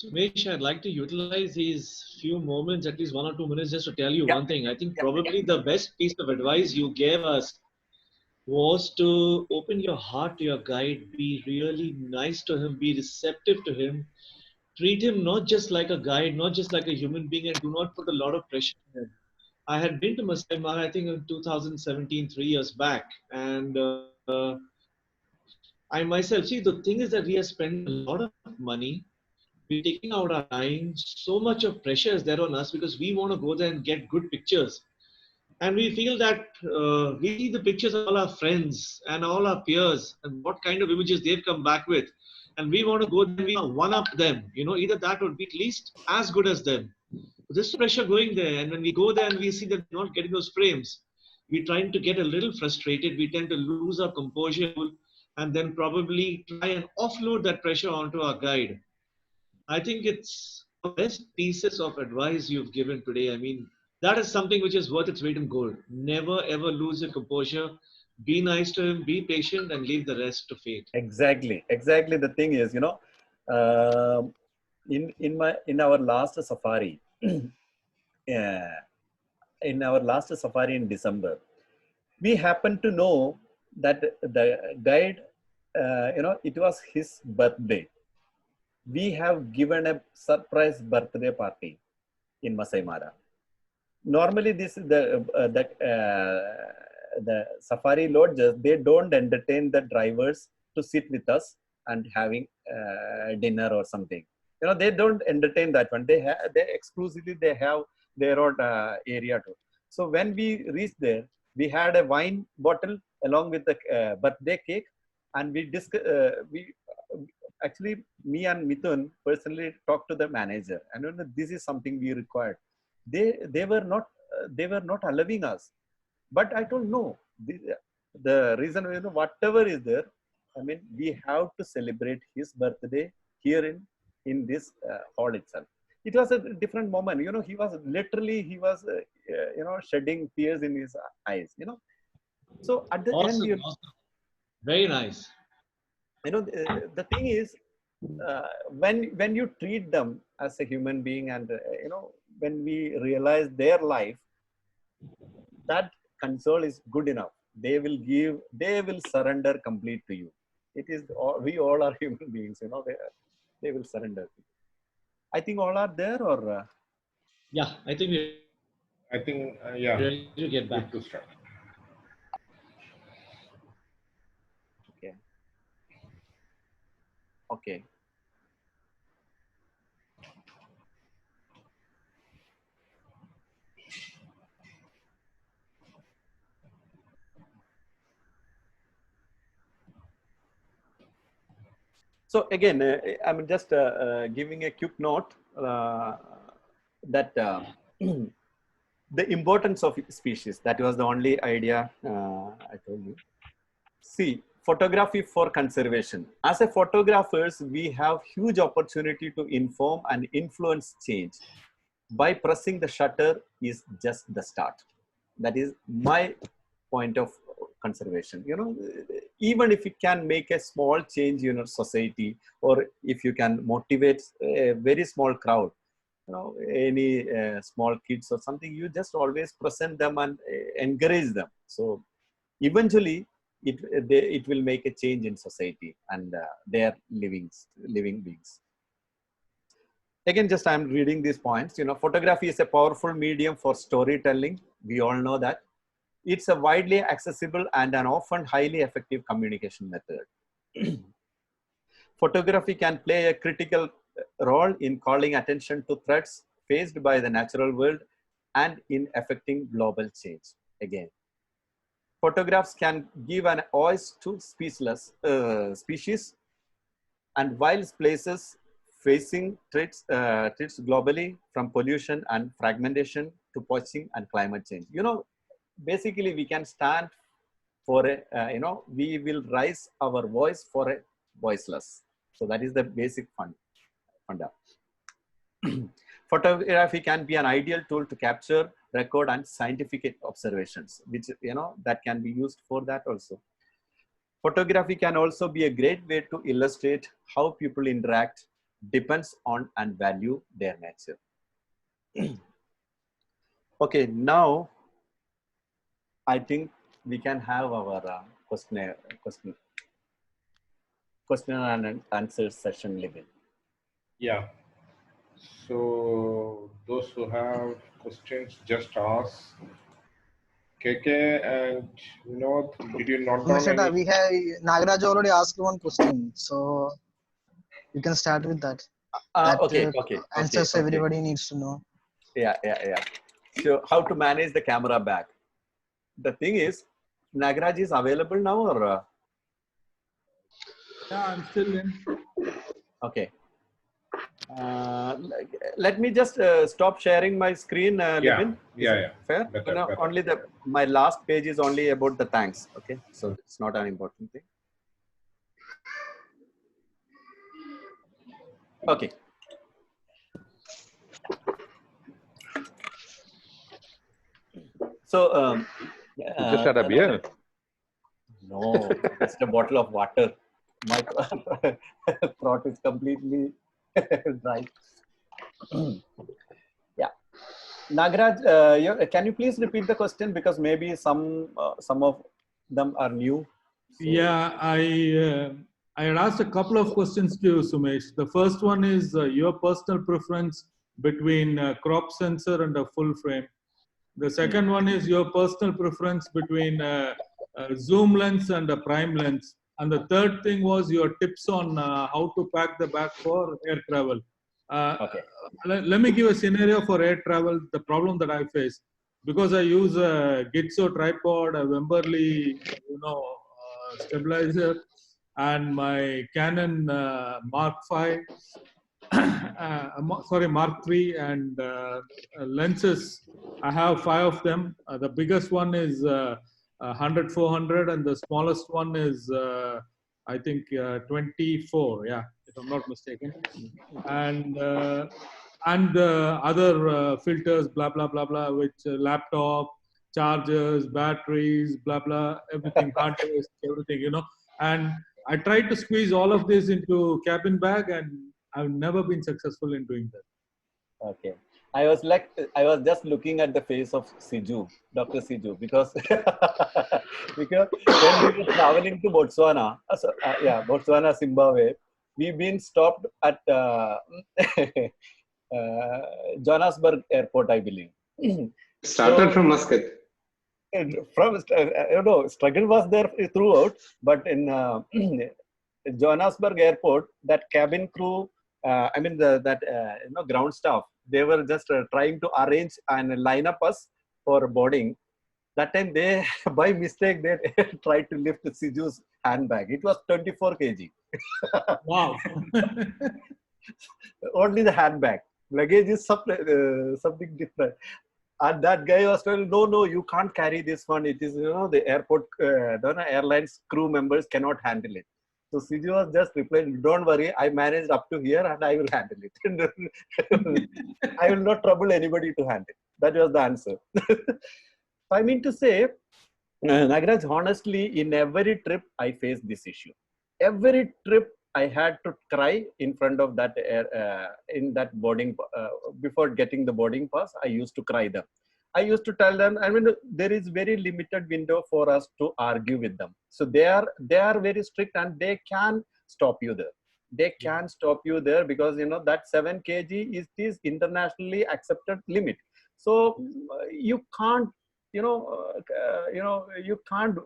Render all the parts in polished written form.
Sumesh, I'd like to utilize these few moments, at least 1 or 2 minutes, just to tell you Yeah, one thing. I think yeah, probably the best piece of advice you gave us was to open your heart to your guide, be really nice to him, be receptive to him, treat him not just like a guide, not just like a human being, and do not put a lot of pressure on him. I had been to Masai Mara, I think in 2017, 3 years back, and I myself, see, the thing is that we are spending a lot of money. We're taking out our time. So much of pressure is there on us because we want to go there and get good pictures. And we feel that we see the pictures of all our friends and all our peers and what kind of images they've come back with. And we want to go there and we want to one up them. Either that or be at least as good as them. There's pressure going there. And when we go there and we see that we're not getting those frames, we're trying to get a little frustrated. We tend to lose our composure and then probably try and offload that pressure onto our guide. I think it's the best pieces of advice you've given today. I mean, that is something which is worth its weight in gold. Never ever lose your composure. Be nice to him, be patient, and leave the rest to fate. exactly, exactly. The thing is, um in our last safari, uh, in our last safari in December, we happened to know that the guide, it was his birthday. We have given a surprise birthday party in Masai Mara. Normally, this is the safari lodges. They don't entertain the drivers to sit with us and having dinner or something. They don't entertain that one. They exclusively they have their own area too. So when we reached there, we had a wine bottle along with the birthday cake, and we actually, me and Mithun personally talked to the manager, and this is something we required. They were not allowing us, but I told no. The reason, whatever is there, I mean, we have to celebrate his birthday here in this hall itself. It was a different moment. He was shedding tears in his eyes. So at the end, Awesome, awesome. Very nice. the thing is, when you treat them as a human being, and when we realize their life, that console is good enough. They will surrender complete to you. It is we all are human beings. They will surrender. I think all are there, or Yeah, I think we're I think, ready to yeah, get back. good to start. okay, okay. So again, I'm just giving a quick note that the importance of species. That was the only idea I told you. See, photography for conservation. As a photographers, we have huge opportunity to inform and influence change. By pressing the shutter is just the start. That is my point of conservation. Even if you can make a small change in your society, or if you can motivate a very small crowd, any small kids or something, you just always present them and encourage them. So eventually it will make a change in society and their living beings. Again, just I'm reading these points. Photography is a powerful medium for storytelling. We all know that. It's a widely accessible and an often highly effective communication method. Photography can play a critical role in calling attention to threats faced by the natural world and in affecting global change. Again, photographs can give an voice to species and wild places facing threats globally, from pollution and fragmentation to poaching and climate change. Basically, we can stand for we will raise our voice for a voiceless. So that is the basic funda. Photography can be an ideal tool to capture, record, and scientific observations, which that can be used for that also. Photography can also be a great way to illustrate how people interact depends on and value their nature. Okay, now I think we can have our question and answer session level. Yeah. So those who have questions, just ask. KK and did you note down Mr. any? We have Nagaraj already asked one question, so you can start with that. Okay. Answers everybody needs to know. Yeah. So how to manage the camera back? The thing is, Nagaraj is available now or? Yeah, I'm still in. Okay. Let me just stop sharing my screen, Levin. Yeah. Fair? Better. Only my last page is only about the thanks. Okay, so it's not an important thing. Okay. So you just had a beer? No, just a bottle of water. My throat is completely dry. Yeah, Nagaraj, can you please repeat the question, because maybe some of them are new. So. Yeah, I had asked a couple of questions to you, Sumesh. The first one is your personal preference between crop sensor and a full frame. The second one is your personal preference between zoom lens and a prime lens. And the third thing was your tips on how to pack the bag for air travel. Okay. Let me give a scenario for air travel. The problem that I face, because I use a Gitzo tripod, a Wemberley, stabilizer, and my Canon Mark V, Mark III, and lenses. I have 5 of them. The biggest one is 100-400, and the smallest one is I think 24. Yeah, if I'm not mistaken. And other filters, blah blah blah blah, which laptop, chargers, batteries, blah blah, everything, hard disk, everything, And I tried to squeeze all of this into cabin bag, and I've never been successful in doing that. Okay. I was just looking at the face of Siju, Dr. Siju, because when we were traveling to Botswana, Botswana, Zimbabwe, we've been stopped at Johannesburg Airport, I believe. Started from Muscat. Struggle was there throughout, but in Johannesburg Airport, that cabin crew, ground staff, they were just trying to arrange and line up us for boarding. That time they, by mistake, they tried to lift Siju's handbag. It was 24 kg. Wow. Only the handbag. Luggage is something different. And that guy was telling, no, you can't carry this one. It is, the airport, the airlines crew members cannot handle it. So Siju was just replying, don't worry, I managed up to here and I will handle it. I will not trouble anybody to handle it. That was the answer. I mean to say, Nagaraj, honestly, in every trip, I faced this issue. Every trip, I had to cry in front of that in that boarding before getting the boarding pass. I used to cry them. I used to tell them, there is very limited window for us to argue with them. So they are very strict, and they can stop you there. They can stop you there because that 7 kg is internationally accepted limit. So you can't you can't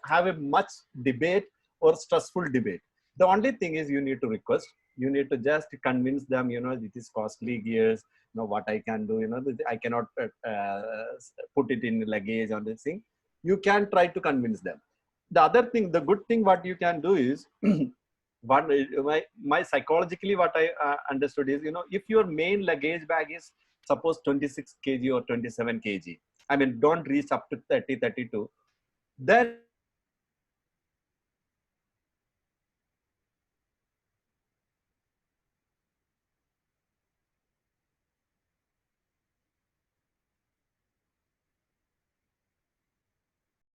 have a much debate or stressful debate. The only thing is you need to request. You need to just convince them, it is costly gears, what I can do, I cannot put it in luggage on this thing. You can try to convince them. The other thing, the good thing what you can do is, my psychologically what I understood is, if your main luggage bag is suppose 26 kg or 27 kg, don't reach up to 30, 32, then